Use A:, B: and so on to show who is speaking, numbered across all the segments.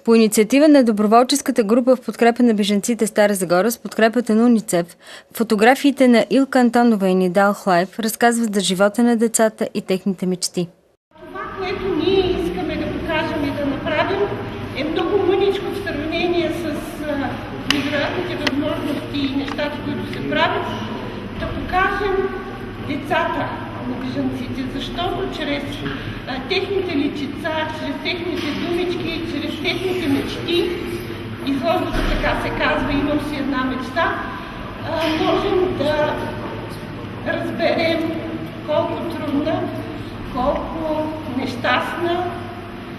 A: По инициатива на доброволческата група в подкрепа на бежанците Стара Загора с подкрепата на УНИЦЕФ, фотографиите на Илка Антонова и Нидал Хлаев разказват за живота на децата и техните мечти.
B: Това, което ние искаме да покажем и да направим, е много мъничко в сравнение с невероятните възможности и нещата, които се правят, да покажем децата на бежанците, защото чрез техните личица, чрез техните думички, чрез техните мечти, изложбата така се казва "Имам си една мечта", можем да разберем колко трудна, колко нещастна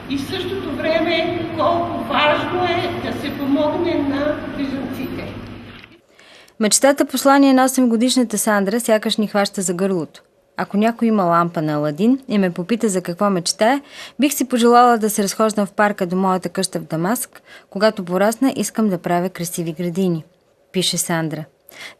B: и в същото време колко важно е да се помогне на бежанците.
A: Мечтата послание на 8-годишната Сандра сякаш ни хваща за гърлото. Ако някой има лампа на Аладин и ме попита за какво мечтая, бих си пожелала да се разхождам в парка до моята къща в Дамаск. Когато порасна, искам да правя красиви градини, пише Сандра.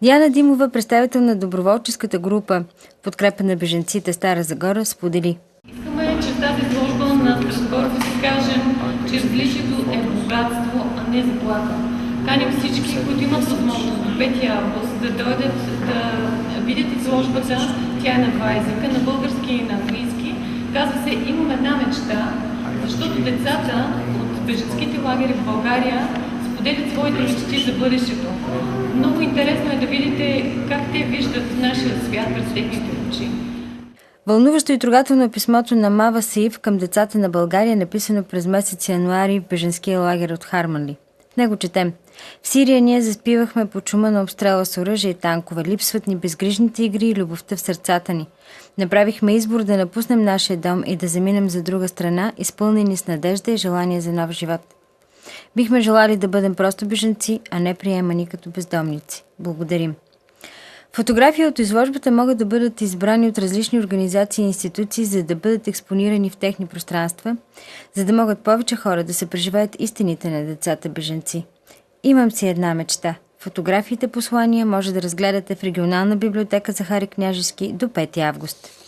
A: Диана Димова, представител на доброволческата група подкрепа на бежанците Стара Загора, сподели.
C: Искаме чрез тази изложба на Стара да си кажем, че различието е богатство, а не заплаха. Каним всички, които имат възможност до 5 август да дойдат да видят изложбата. Тя е на два езика, на български и на английски. Казва се "Имам една мечта", защото децата от бежанските лагери в България споделят своите мечти за бъдещето. Много интересно е да видите как те виждат нашия свят през техните очи.
A: Вълнуващо и трогателно е писмото на Мава Саиф към децата на България, написано през месец януари в бежанския лагер от Харманли. В него четем: "В Сирия ние заспивахме по шума на обстрела с оръжие и танкове. Липсват ни безгрижните игри и любовта в сърцата ни. Направихме избор да напуснем нашия дом и да заминем за друга страна, изпълнени с надежда и желание за нов живот. Бихме желали да бъдем просто бежанци, а не приемани като бездомници. Благодарим." Фотографии от изложбата могат да бъдат избрани от различни организации и институции, за да бъдат експонирани в техни пространства, за да могат повече хора да се преживеят истините на децата бежанци. "Имам си една мечта". Фотографиите послания може да разгледате в регионална библиотека Захари Княжески до 5 август.